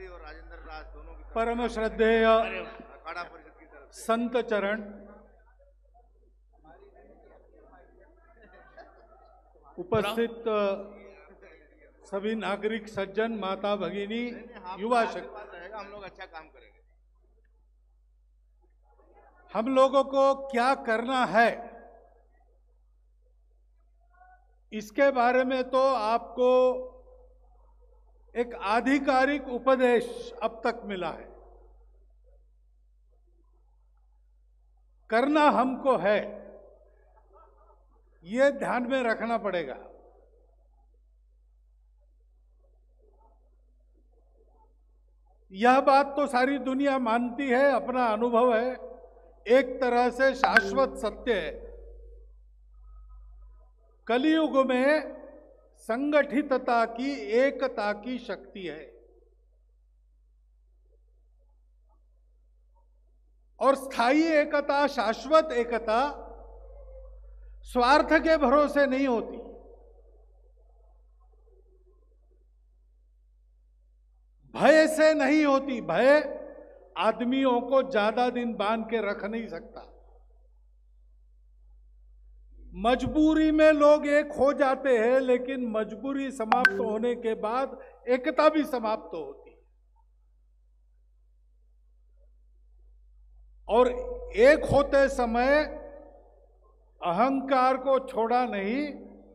और राजेंद्र राज दोनों की परम श्रद्धेय अखाड़ा परिषद की तरफ से संत चरण, उपस्थित सभी नागरिक सज्जन, माता भगिनी, युवा शक्ति, रहेगा, हम लोग अच्छा काम करेंगे। हम लोगों को क्या करना है इसके बारे में तो आपको एक आधिकारिक उपदेश अब तक मिला है। करना हमको है, ये ध्यान में रखना पड़ेगा। यह बात तो सारी दुनिया मानती है, अपना अनुभव है, एक तरह से शाश्वत सत्य है। कलियुग में संगठितता की, एकता की शक्ति है और स्थायी एकता, शाश्वत एकता स्वार्थ के भरोसे नहीं होती। भय से नहीं होती। भय आदमियों को ज्यादा दिन बांध के रख नहीं सकता। मजबूरी में लोग एक हो जाते हैं, लेकिन मजबूरी समाप्त होने के बाद एकता भी समाप्त होती है। और एक होते समय अहंकार को छोड़ा नहीं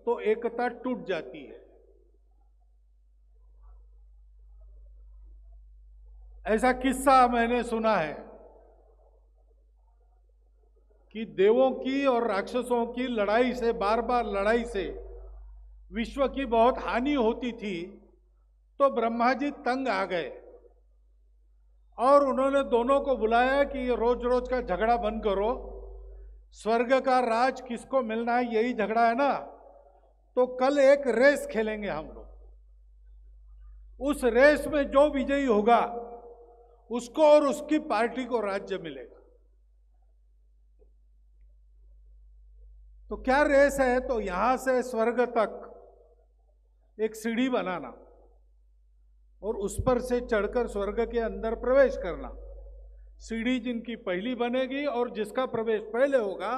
तो एकता टूट जाती है। ऐसा किस्सा मैंने सुना है कि देवों की और राक्षसों की लड़ाई से, बार बार लड़ाई से विश्व की बहुत हानि होती थी, तो ब्रह्मा जी तंग आ गए और उन्होंने दोनों को बुलाया कि रोज रोज का झगड़ा बंद करो, स्वर्ग का राज किसको मिलना है, यही झगड़ा है ना, तो कल एक रेस खेलेंगे हम लोग। उस रेस में जो विजयी होगा उसको और उसकी पार्टी को राज्य मिलेगा। तो क्या रेस है? तो यहां से स्वर्ग तक एक सीढ़ी बनाना और उस पर से चढ़कर स्वर्ग के अंदर प्रवेश करना। सीढ़ी जिनकी पहली बनेगी और जिसका प्रवेश पहले होगा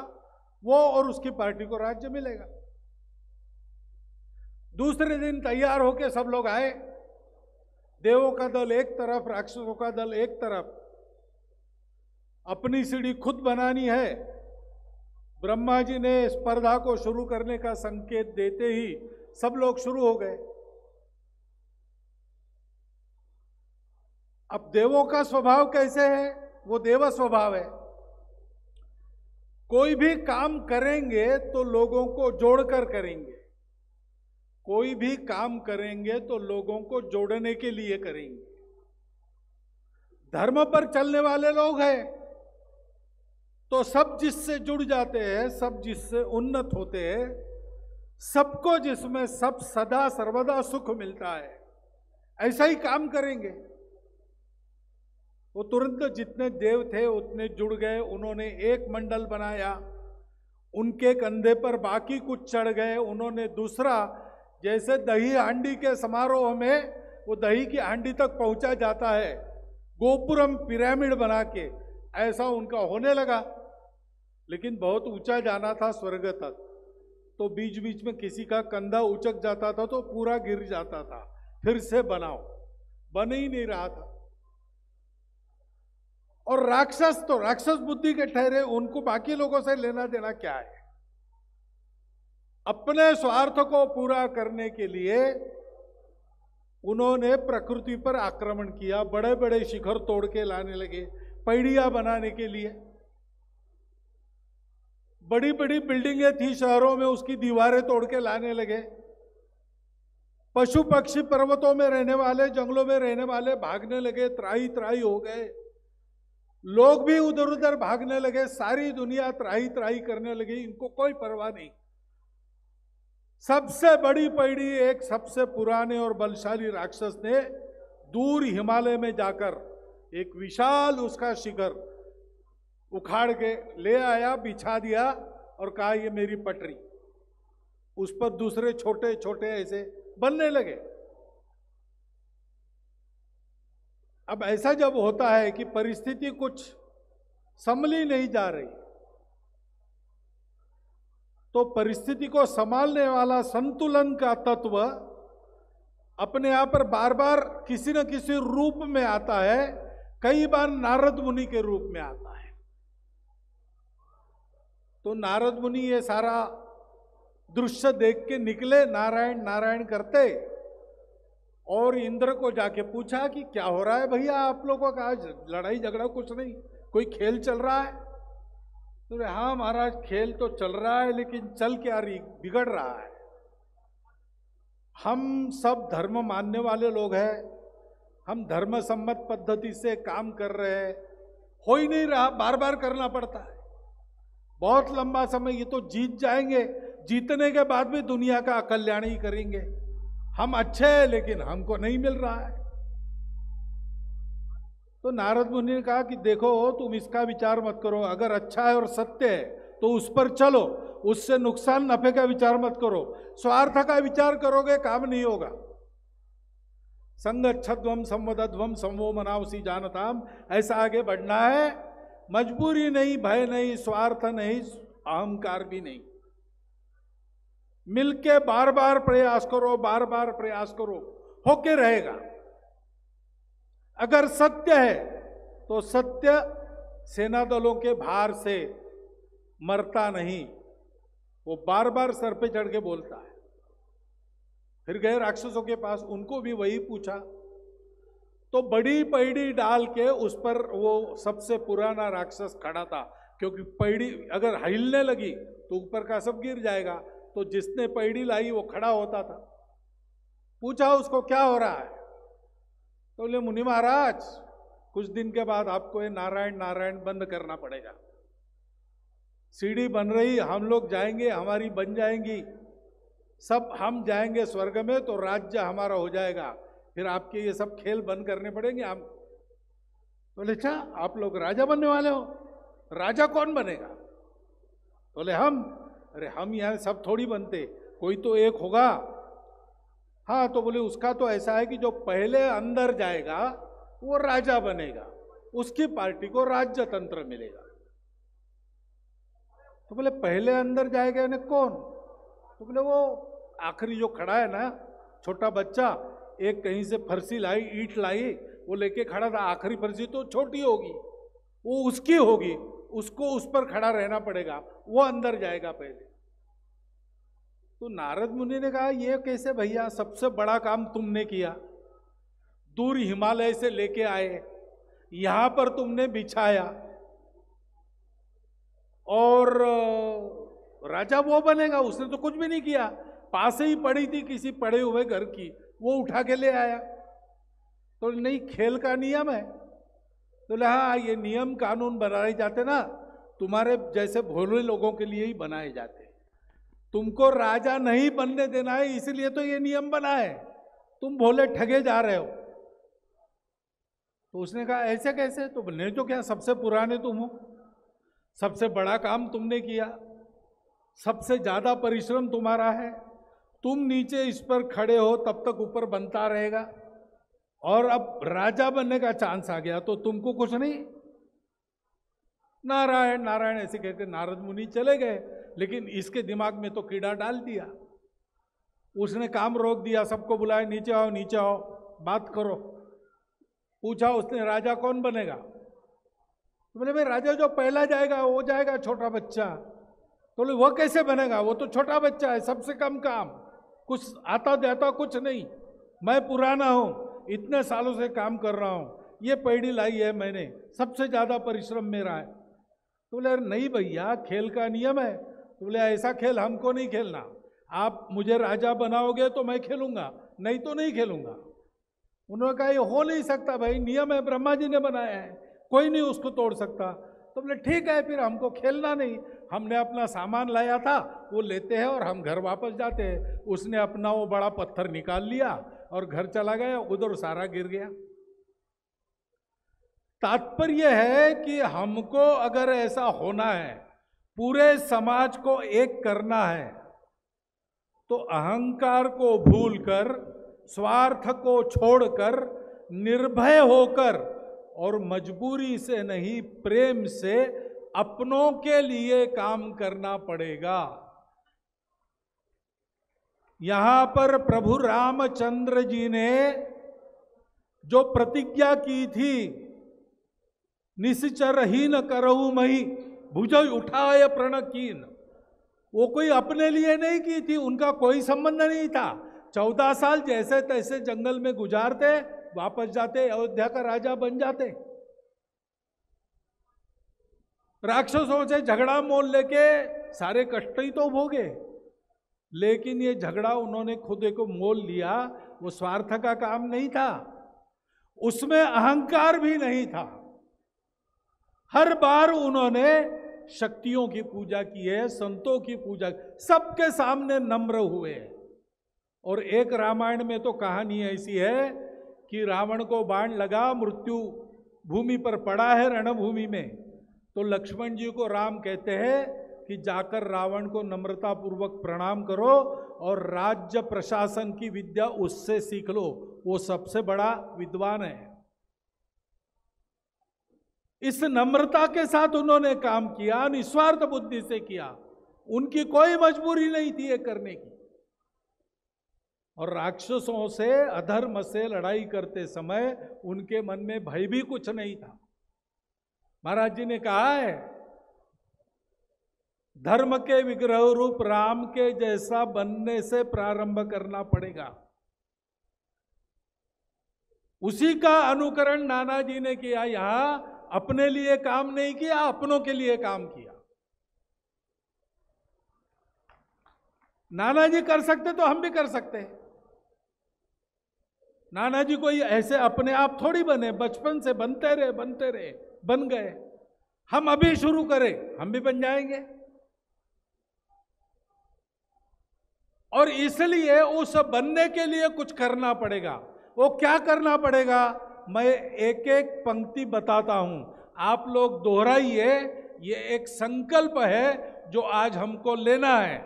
वो और उसकी पार्टी को राज्य मिलेगा। दूसरे दिन तैयार होके सब लोग आए, देवों का दल एक तरफ, राक्षसों का दल एक तरफ। अपनी सीढ़ी खुद बनानी है। ब्रह्मा जी ने स्पर्धा को शुरू करने का संकेत देते ही सब लोग शुरू हो गए। अब देवों का स्वभाव कैसे है? वो देव स्वभाव है। कोई भी काम करेंगे तो लोगों को जोड़कर करेंगे। कोई भी काम करेंगे तो लोगों को जोड़ने के लिए करेंगे। धर्म पर चलने वाले लोग हैं तो सब जिससे जुड़ जाते हैं, सब जिससे उन्नत होते हैं, सबको जिसमें सब सदा सर्वदा सुख मिलता है, ऐसा ही काम करेंगे। वो तुरंत जितने देव थे उतने जुड़ गए, उन्होंने एक मंडल बनाया। उनके कंधे पर बाकी कुछ चढ़ गए, उन्होंने दूसरा। जैसे दही हांडी के समारोह में वो दही की हांडी तक पहुंचा जाता है गोपुरम पिरामिड बना के, ऐसा उनका होने लगा। लेकिन बहुत ऊंचा जाना था स्वर्ग तक, तो बीच बीच में किसी का कंधा उचक जाता था तो पूरा गिर जाता था। फिर से बनाओ, बन ही नहीं रहा था। और राक्षस तो राक्षस बुद्धि के ठहरे, उनको बाकी लोगों से लेना देना क्या है? अपने स्वार्थ को पूरा करने के लिए उन्होंने प्रकृति पर आक्रमण किया। बड़े बड़े शिखर तोड़ के लाने लगे पैड़ियां बनाने के लिए। बड़ी बड़ी बिल्डिंगें थी शहरों में, उसकी दीवारें तोड़ के लाने लगे। पशु पक्षी पर्वतों में रहने वाले, जंगलों में रहने वाले भागने लगे, त्राही त्राही हो गए। लोग भी उधर उधर भागने लगे। सारी दुनिया त्राही त्राही करने लगी, इनको कोई परवाह नहीं। सबसे बड़ी पैड़ी एक सबसे पुराने और बलशाली राक्षस ने दूर हिमालय में जाकर एक विशाल उसका शिखर उखाड़ के ले आया, बिछा दिया और कहा ये मेरी पटरी। उस पर दूसरे छोटे छोटे ऐसे बनने लगे। अब ऐसा जब होता है कि परिस्थिति कुछ संभली नहीं जा रही, तो परिस्थिति को संभालने वाला संतुलन का तत्व अपने आप पर बार बार किसी न किसी रूप में आता है। कई बार नारद मुनि के रूप में आता है। तो नारद मुनि ये सारा दृश्य देख के निकले, नारायण नारायण करते, और इंद्र को जाके पूछा कि क्या हो रहा है भैया आप लोगों का, आज लड़ाई झगड़ा कुछ नहीं, कोई खेल चल रहा है? तो हाँ महाराज खेल तो चल रहा है, लेकिन चल क्या रही, बिगड़ रहा है। हम सब धर्म मानने वाले लोग हैं, हम धर्म सम्मत पद्धति से काम कर रहे हैं, हो ही नहीं रहा, बार बार करना पड़ता है। बहुत लंबा समय, ये तो जीत जाएंगे, जीतने के बाद भी दुनिया का कल्याण ही करेंगे। हम अच्छे हैं लेकिन हमको नहीं मिल रहा है। तो नारद मुनि ने कहा कि देखो तुम इसका विचार मत करो, अगर अच्छा है और सत्य है तो उस पर चलो, उससे नुकसान नफे का विचार मत करो। स्वार्थ का विचार करोगे काम नहीं होगा। संगच्छध्वम संवदध्वम समो मनावसी जानताम, ऐसा आगे बढ़ना है। मजबूरी नहीं, भय नहीं, स्वार्थ नहीं, अहंकार भी नहीं। मिलके बार बार प्रयास करो, बार बार प्रयास करो, होके रहेगा। अगर सत्य है तो सत्य सेना दलों के भार से मरता नहीं, वो बार बार सर पे चढ़ के बोलता है। फिर गए राक्षसों के पास, उनको भी वही पूछा, तो बड़ी पैड़ी डाल के उस पर वो सबसे पुराना राक्षस खड़ा था, क्योंकि पैड़ी अगर हिलने लगी तो ऊपर का सब गिर जाएगा। तो जिसने पैड़ी लाई वो खड़ा होता था। पूछा उसको क्या हो रहा है? तो बोले मुनि महाराज कुछ दिन के बाद आपको ये नारायण नारायण बंद करना पड़ेगा। सीढ़ी बन रही, हम लोग जाएंगे, हमारी बन जाएंगी, सब हम जाएंगे स्वर्ग में, तो राज्य हमारा हो जाएगा। फिर आपके ये सब खेल बंद करने पड़ेंगे हम। बोले अच्छा आप लोग राजा बनने वाले हो? राजा कौन बनेगा? बोले हम। अरे हम यहाँ सब थोड़ी बनते, कोई तो एक होगा। हाँ, तो बोले उसका तो ऐसा है कि जो पहले अंदर जाएगा वो राजा बनेगा, उसकी पार्टी को राज्य तंत्र मिलेगा। तो बोले पहले अंदर जाएगा यानी कौन? तो बोले वो आखिरी जो खड़ा है ना, छोटा बच्चा, एक कहीं से फरसी लाई, ईंट लाई, वो लेके खड़ा था। आखिरी फरसी तो छोटी होगी, वो उसकी होगी, उसको उस पर खड़ा रहना पड़ेगा, वो अंदर जाएगा पहले। तो नारद मुनि ने कहा ये कैसे भैया, सबसे बड़ा काम तुमने किया, दूर हिमालय से लेके आए, यहां पर तुमने बिछाया, और राजा वो बनेगा? उसने तो कुछ भी नहीं किया, पास ही पड़ी थी किसी पड़े हुए घर की, वो उठा के ले आया। तो नहीं, खेल का नियम है। तो हाँ, ये नियम कानून बनाए जाते ना तुम्हारे जैसे भोले लोगों के लिए ही बनाए जाते, तुमको राजा नहीं बनने देना है, इसलिए तो ये नियम बना है, तुम भोले ठगे जा रहे हो। तो उसने कहा ऐसे कैसे? तो बोले जो क्या, सबसे पुराने तुम हो, सबसे बड़ा काम तुमने किया, सबसे ज्यादा परिश्रम तुम्हारा है, तुम नीचे इस पर खड़े हो तब तक ऊपर बनता रहेगा, और अब राजा बनने का चांस आ गया तो तुमको कुछ नहीं। नारायण नारायण ऐसे कहते नारद मुनि चले गए, लेकिन इसके दिमाग में तो कीड़ा डाल दिया। उसने काम रोक दिया, सबको बुलाया, नीचे आओ नीचे आओ, बात करो। पूछा उसने राजा कौन बनेगा? तो बोले भाई राजा जो पहला जाएगा वो जाएगा, छोटा बच्चा। तो बोले वो कैसे बनेगा, वो तो छोटा बच्चा है, सबसे कम काम, कुछ आता देता कुछ नहीं, मैं पुराना हूं, इतने सालों से काम कर रहा हूं, ये पैड़ी लाई है मैंने, सबसे ज्यादा परिश्रम मेरा है। तो बोले नहीं भैया, खेल का नियम है। तो बोले ऐसा खेल हमको नहीं खेलना, आप मुझे राजा बनाओगे तो मैं खेलूंगा, नहीं तो नहीं खेलूंगा। उन्होंने कहा ये हो नहीं सकता भाई, नियम है, ब्रह्मा जी ने बनाया है, कोई नहीं उसको तोड़ सकता। तो बोले ठीक है, फिर हमको खेलना नहीं, हमने अपना सामान लाया था वो लेते हैं और हम घर वापस जाते हैं। उसने अपना वो बड़ा पत्थर निकाल लिया और घर चला गया, उधर सारा गिर गया। तात्पर्य है कि हमको अगर ऐसा होना है, पूरे समाज को एक करना है, तो अहंकार को भूलकर, स्वार्थ को छोड़कर निर्भय होकर और मजबूरी से नहीं, प्रेम से अपनों के लिए काम करना पड़ेगा। यहां पर प्रभु रामचंद्र जी ने जो प्रतिज्ञा की थी, निश्चरहीन करहु मही भुजय उठाय प्रणकीन, वो कोई अपने लिए नहीं की थी, उनका कोई संबंध नहीं था। 14 साल जैसे तैसे जंगल में गुजारते, वापस जाते, अयोध्या का राजा बन जाते। राक्षसों से झगड़ा मोल लेके सारे कष्ट ही तो भोगे, लेकिन ये झगड़ा उन्होंने खुद को मोल लिया, वो स्वार्थ का काम नहीं था, उसमें अहंकार भी नहीं था। हर बार उन्होंने शक्तियों की पूजा की है, संतों की पूजा, सबके सामने नम्र हुए। और एक रामायण में तो कहानी ऐसी है कि रावण को बाण लगा, मृत्यु भूमि पर पड़ा है रणभूमि में, तो लक्ष्मण जी को राम कहते हैं कि जाकर रावण को नम्रता पूर्वक प्रणाम करो और राज्य प्रशासन की विद्या उससे सीख लो, वो सबसे बड़ा विद्वान है। इस नम्रता के साथ उन्होंने काम किया, निस्वार्थ बुद्धि से किया, उनकी कोई मजबूरी नहीं थी ये करने की। और राक्षसों से, अधर्म से लड़ाई करते समय उनके मन में भय भी कुछ नहीं था। महाराज जी ने कहा है, धर्म के विग्रह रूप राम के जैसा बनने से प्रारंभ करना पड़ेगा। उसी का अनुकरण नाना जी ने किया। यहां अपने लिए काम नहीं किया, अपनों के लिए काम किया। नाना जी कर सकते तो हम भी कर सकते हैं। नाना जी कोई ऐसे अपने आप थोड़ी बने, बचपन से बनते रहे, बन गए। हम अभी शुरू करें, हम भी बन जाएंगे। और इसलिए उस बनने के लिए कुछ करना पड़ेगा। वो क्या करना पड़ेगा, मैं एक एक पंक्ति बताता हूं, आप लोग दोहराइए। ये एक संकल्प है जो आज हमको लेना है,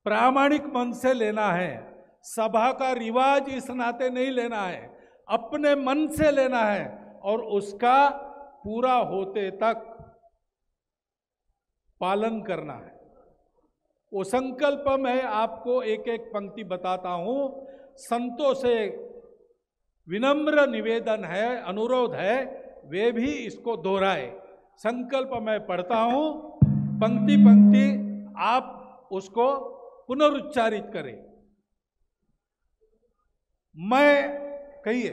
प्रामाणिक मन से लेना है। सभा का रिवाज इस नाते नहीं लेना है, अपने मन से लेना है और उसका पूरा होते तक पालन करना है। वो संकल्प मैं आपको एक एक पंक्ति बताता हूं। संतों से विनम्र निवेदन है, अनुरोध है, वे भी इसको दोहराए। संकल्प मैं पढ़ता हूं, पंक्ति पंक्ति आप उसको पुनरुच्चारित करें। मैं, कहिए,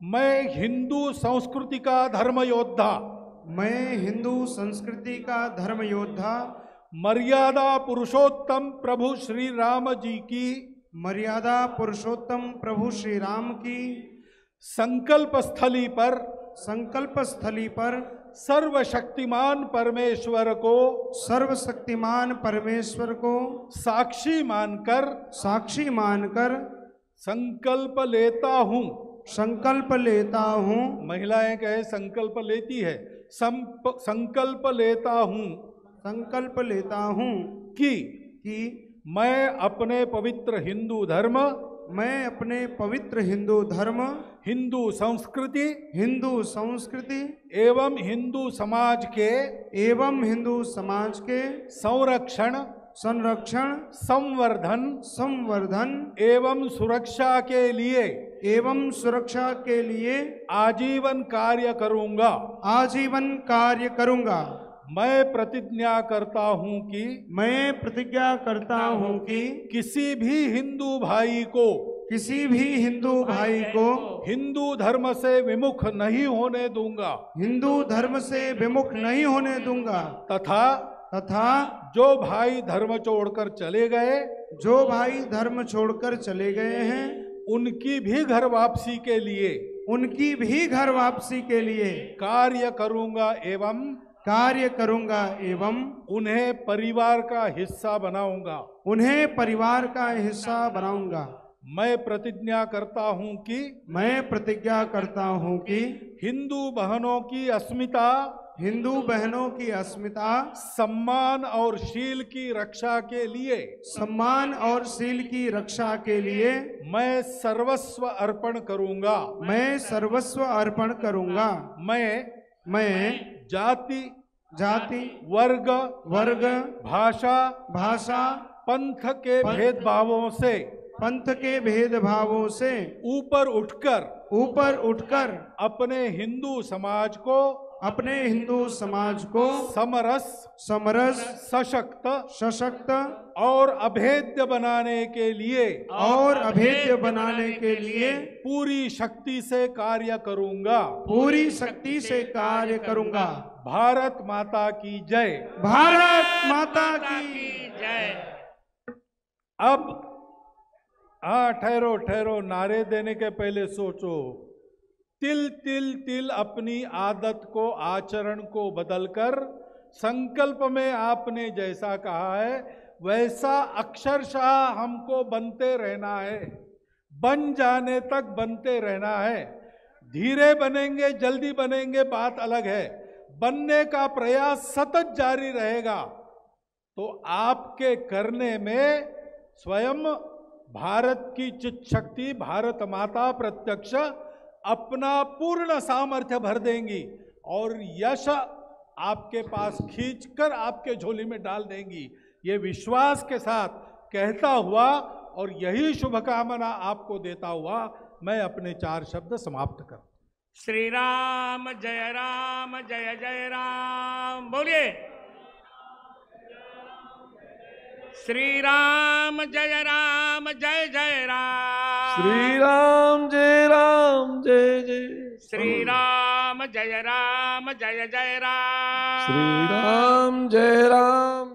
मैं हिंदू संस्कृति का धर्म योद्धा, मैं हिंदू संस्कृति का धर्म योद्धा, मर्यादा पुरुषोत्तम प्रभु श्री राम जी की, मर्यादा पुरुषोत्तम प्रभु श्री राम की संकल्प स्थली पर सर्वशक्तिमान परमेश्वर को साक्षी मानकर संकल्प लेता हूं। महिलाएं कहे संकल्प लेती है, संकल्प लेता हूं कि मैं अपने पवित्र हिंदू धर्म, हिंदू संस्कृति एवं हिंदू समाज के संरक्षण, संवर्धन एवं सुरक्षा के लिए आजीवन कार्य करूंगा। मैं प्रतिज्ञा करता हूं कि किसी भी हिंदू भाई को हिंदू धर्म से विमुख नहीं होने दूंगा, तथा जो भाई धर्म छोड़कर चले गए हैं उनकी भी घर वापसी के लिए कार्य करूंगा एवं उन्हें परिवार का हिस्सा बनाऊंगा। मैं प्रतिज्ञा करता हूं कि हिंदू बहनों की अस्मिता हिंदू बहनों की अस्मिता, सम्मान और शील की रक्षा के लिए सम्मान और शील की रक्षा के लिए मैं सर्वस्व अर्पण करूंगा। मैं सर्वस्व अर्पण करूंगा। मैं जाति, जाति, वर्ग, भाषा, पंथ के भेदभावों से पंथ के भेदभावों से ऊपर उठकर अपने हिंदू समाज को समरस, सशक्त और अभेद्य बनाने के लिए पूरी शक्ति से कार्य करूंगा। भारत माता की जय। भारत माता की जय। अब ठहरो, नारे देने के पहले सोचो। तिल तिल तिल अपनी आदत को, आचरण को बदलकर संकल्प में आपने जैसा कहा है वैसा अक्षरशः हमको बनते रहना है, बन जाने तक बनते रहना है। धीरे बनेंगे, जल्दी बनेंगे, बात अलग है। बनने का प्रयास सतत जारी रहेगा। तो आपके करने में स्वयं भारत की चित शक्ति, भारत माता प्रत्यक्ष अपना पूर्ण सामर्थ्य भर देंगी और यश आपके पास खींचकर आपके झोली में डाल देंगी। ये विश्वास के साथ कहता हुआ और यही शुभकामना आपको देता हुआ मैं अपने 4 शब्द समाप्त कर। श्री राम जय जय राम बोलिए। श्री राम जय जय राम। श्री राम जय जय। श्री राम जय राम जय राम। श्री राम जय राम।